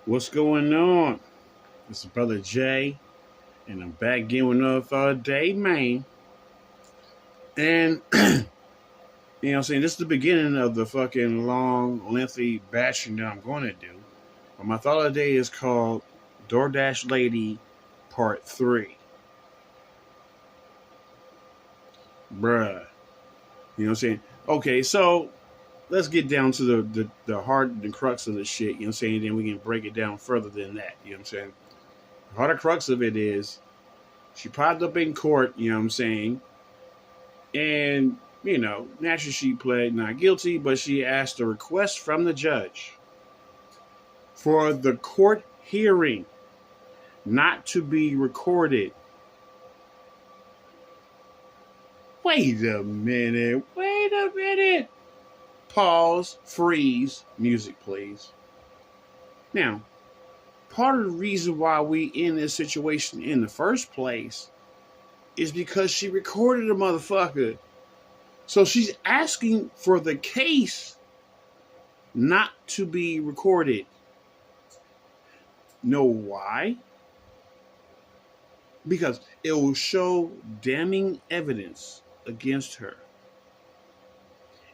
What's going on? It's your brother Jay, and I'm back again with another day, man. And what I'm saying, this is the beginning of the fucking long, lengthy bashing that I'm going to do. But my thought of the day is called DoorDash Lady Part 3. Bruh. You know what I'm saying? Okay, so let's get down to the heart and crux of the shit, you know what I'm saying? Then we can break it down further than that, you know what I'm saying? The heart and crux of it is she popped up in court, you know what I'm saying? And, naturally she pled not guilty, but she asked a request from the judge for the court hearing not to be recorded. Wait a minute. Pause, freeze, music, please. Now, part of the reason why we in this situation in the first place is because she recorded a motherfucker. So she's asking for the case not to be recorded. Know why? Because it will show damning evidence against her.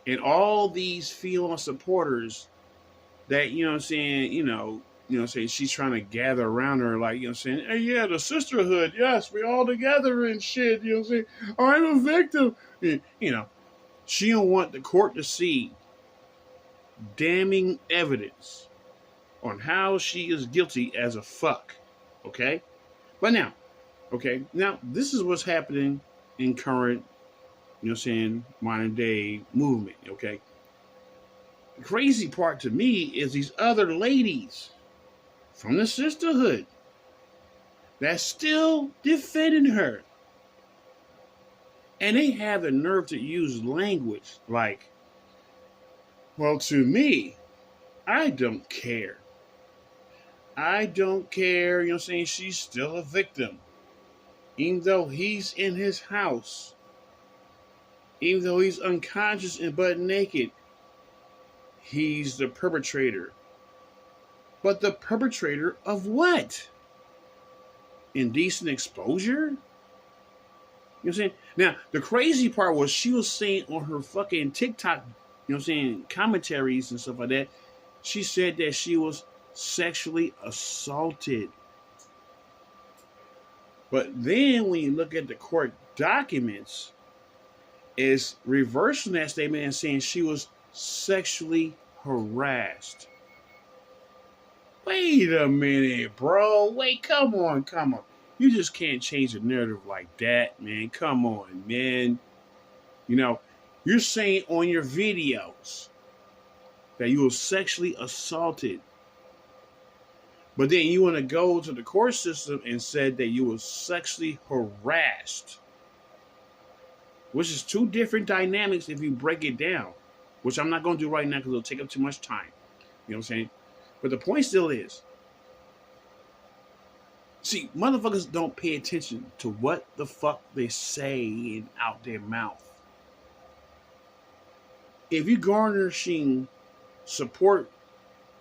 And all these female supporters that, she's trying to gather around her, like, saying, hey, yeah, the sisterhood, yes, we all together and shit, I'm a victim. She don't want the court to see damning evidence on how she is guilty as a fuck. Okay? But now, this is what's happening in current, modern day movement, okay? The crazy part to me is these other ladies from the sisterhood that's still defending her. And they have the nerve to use language like, well, to me, I don't care. I don't care, she's still a victim. Even though he's in his house, even though he's unconscious and butt naked, he's the perpetrator. But the perpetrator of what? Indecent exposure? You know what I'm saying? Now, the crazy part was she was saying on her fucking TikTok, commentaries and stuff like that, she said that she was sexually assaulted. But then when you look at the court documents, it's reversing that statement and saying she was sexually harassed. Wait a minute, bro. Wait, come on. You just can't change the narrative like that, man. Come on, man. You're saying on your videos that you were sexually assaulted. But then you want to go to the court system and said that you were sexually harassed. Which is two different dynamics if you break it down. Which I'm not going to do right now because it'll take up too much time. You know what I'm saying? But the point still is, see, motherfuckers don't pay attention to what the fuck they say out their mouth. If you're garnishing support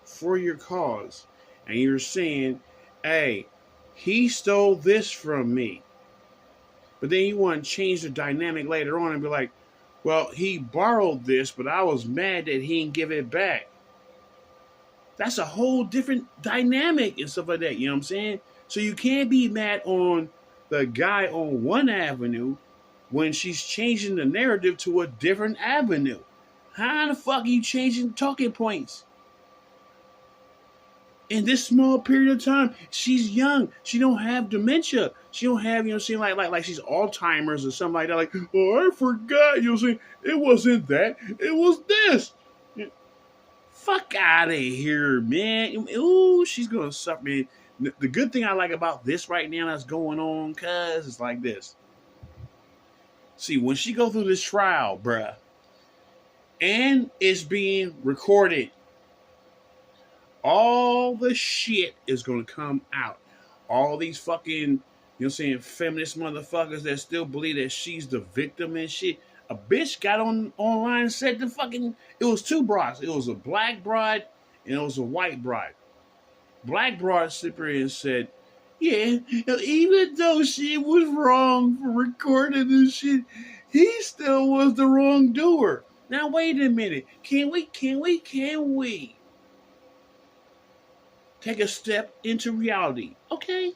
for your cause and you're saying, hey, he stole this from me, but then you want to change the dynamic later on and be like, well, he borrowed this, but I was mad that he didn't give it back. That's a whole different dynamic and stuff like that. You know what I'm saying? So you can't be mad on the guy on one avenue when she's changing the narrative to a different avenue. How the fuck are you changing talking points? In this small period of time, she's young. She don't have dementia. She don't have, like she's Alzheimer's or something like that. Like, oh, I forgot. It wasn't that. It was this. Fuck out of here, man. Ooh, she's going to suffer, man. The good thing I like about this right now that's going on, cuz, it's like this. See, when she go through this trial, bruh, and it's being recorded, all the shit is going to come out. All these fucking, feminist motherfuckers that still believe that she's the victim and shit. A bitch got online and said it was two brides. It was a black bride and it was a white bride. Black broad slipper and said, yeah, even though she was wrong for recording this shit, he still was the wrongdoer. Now wait a minute. Can we take a step into reality? Okay.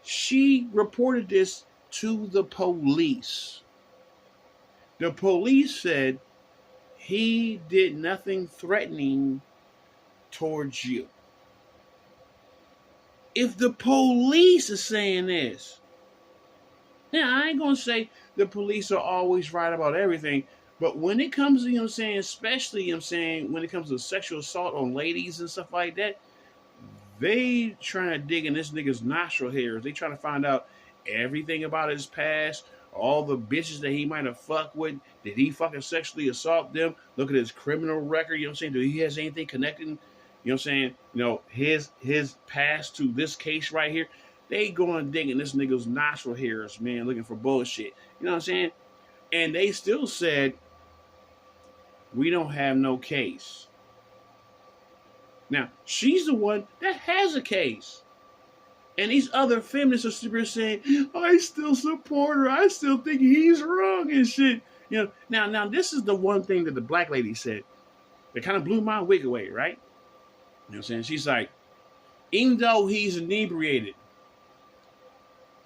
She reported this to the police. The police said he did nothing threatening towards you. If the police is saying this, now I ain't gonna say the police are always right about everything, but when it comes to, especially, when it comes to sexual assault on ladies and stuff like that, they trying to dig in this nigga's nostril hairs. They trying to find out everything about his past, all the bitches that he might have fucked with. Did he fucking sexually assault them? Look at his criminal record, Do he has anything connecting, his past to this case right here? They going dig in this nigga's nostril hairs, man, looking for bullshit. You know what I'm saying? And they still said, we don't have no case. Now, she's the one that has a case. And these other feminists are super saying, I still support her. I still think he's wrong and shit. Now this is the one thing that the black lady said that kind of blew my wig away, right? You know what I'm saying? She's like, even though he's inebriated,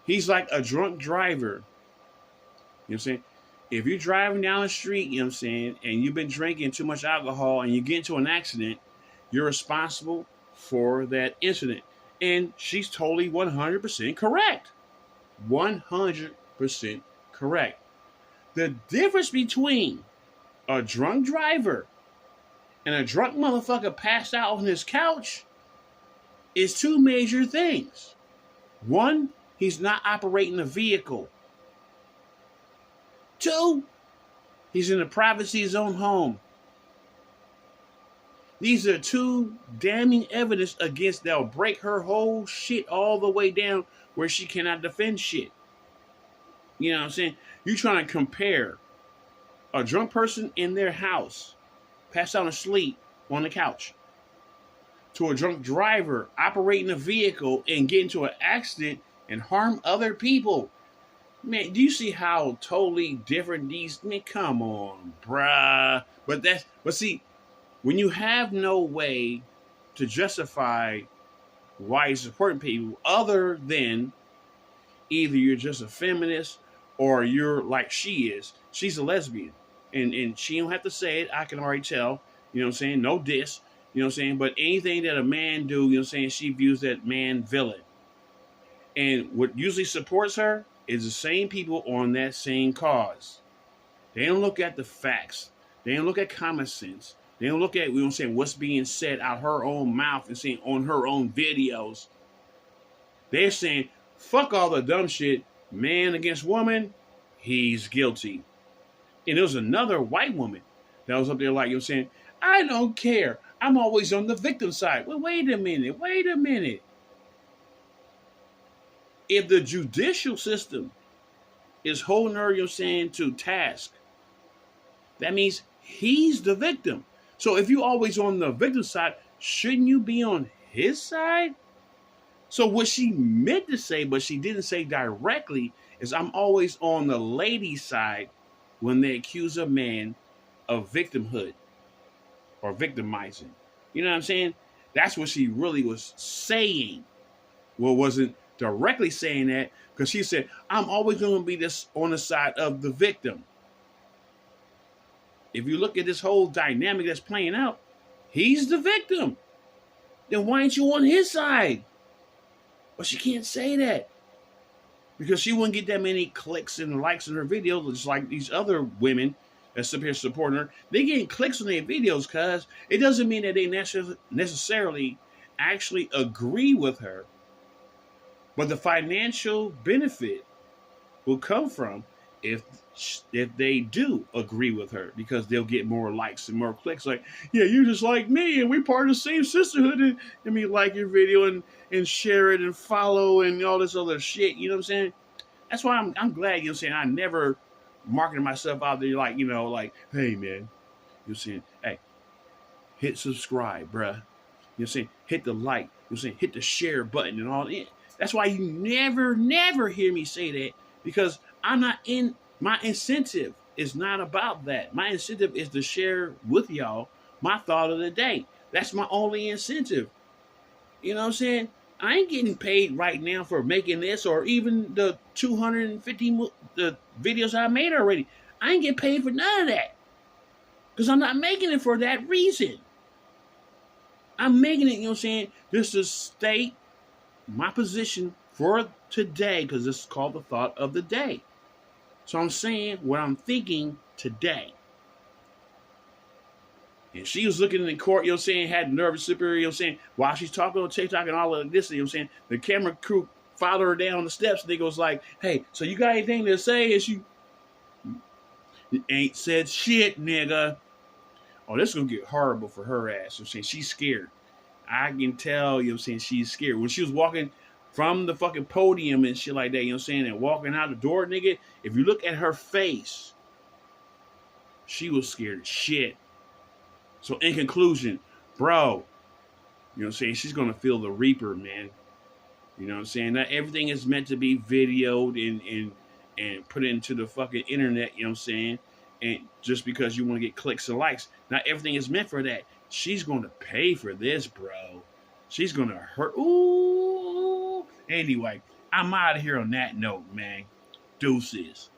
he's like a drunk driver. You know what I'm saying? If you're driving down the street, and you've been drinking too much alcohol and you get into an accident, you're responsible for that incident. And she's totally 100% correct. 100% correct. The difference between a drunk driver and a drunk motherfucker passed out on his couch is two major things. One, he's not operating a vehicle. Two, he's in the privacy of his own home. These are two damning evidence against that'll break her whole shit all the way down where she cannot defend shit. You know what I'm saying? You trying to compare a drunk person in their house, passed out asleep on the couch, to a drunk driver operating a vehicle and get into an accident and harm other people. Man, do you see how totally different these? Man, come on, bruh. But see, when you have no way to justify why you're supporting people other than either you're just a feminist or you're like she is. She's a lesbian. And she don't have to say it. I can already tell. You know what I'm saying? No diss. You know what I'm saying? But anything that a man do, you know what I'm saying, she views that man villain. And what usually supports her is the same people on that same cause. They don't look at the facts. They don't look at common sense. They don't look at, what's being said out her own mouth and saying on her own videos. They're saying, fuck all the dumb shit. Man against woman, he's guilty. And there was another white woman that was up there like, I don't care. I'm always on the victim side. Well, wait a minute. If the judicial system is holding her, to task, that means he's the victim. So if you're always on the victim side, shouldn't you be on his side? So what she meant to say, but she didn't say directly, is I'm always on the lady's side when they accuse a man of victimhood or victimizing. You know what I'm saying? That's what she really was saying. Well, wasn't directly saying that, because she said, I'm always going to be this on the side of the victim. If you look at this whole dynamic that's playing out, he's the victim. Then why ain't you on his side? But she can't say that because she wouldn't get that many clicks and likes in her videos, just like these other women that's up here supporting her. They getting clicks on their videos because it doesn't mean that they necessarily actually agree with her. But the financial benefit will come from if they do agree with her, because they'll get more likes and more clicks. Like, yeah, you're just like me and we're part of the same sisterhood, and let me like your video and share it and follow and all this other shit. You know what I'm saying? That's why I'm glad, you know what I'm saying, I never marketed myself out there like, hey man, you're saying, hey, hit subscribe, bruh. You know what I'm saying? Hit the like. You know what I'm saying? Hit the share button and all that. That's why you never hear me say that, because I'm not in my incentive is not about that. My incentive is to share with y'all my thought of the day. That's my only incentive. You know what I'm saying? I ain't getting paid right now for making this, or even the 250 the videos I made already. I ain't getting paid for none of that, because I'm not making it for that reason. I'm making it, you know what I'm saying, just to state my position for today, because this is called the thought of the day. So I'm saying what I'm thinking today. And she was looking in the court, you know what I'm saying, had nervous superior, you know what I'm saying, while she's talking on TikTok and all of this, you know what I'm saying, the camera crew followed her down the steps, and they goes like, hey, so you got anything to say? And she ain't said shit, nigga. Oh, this is going to get horrible for her ass. You know what I'm saying? She's scared. I can tell, you know what I'm saying, she's scared. When she was walking from the fucking podium and shit like that, you know what I'm saying, and walking out the door, nigga, if you look at her face, she was scared as shit. So in conclusion, bro, you know what I'm saying, she's going to feel the reaper, man. You know what I'm saying? Not everything is meant to be videoed and put into the fucking internet, you know what I'm saying? And just because you want to get clicks and likes, not everything is meant for that. She's going to pay for this, bro. She's going to hurt. Ooh. Anyway, I'm out of here on that note, man. Deuces.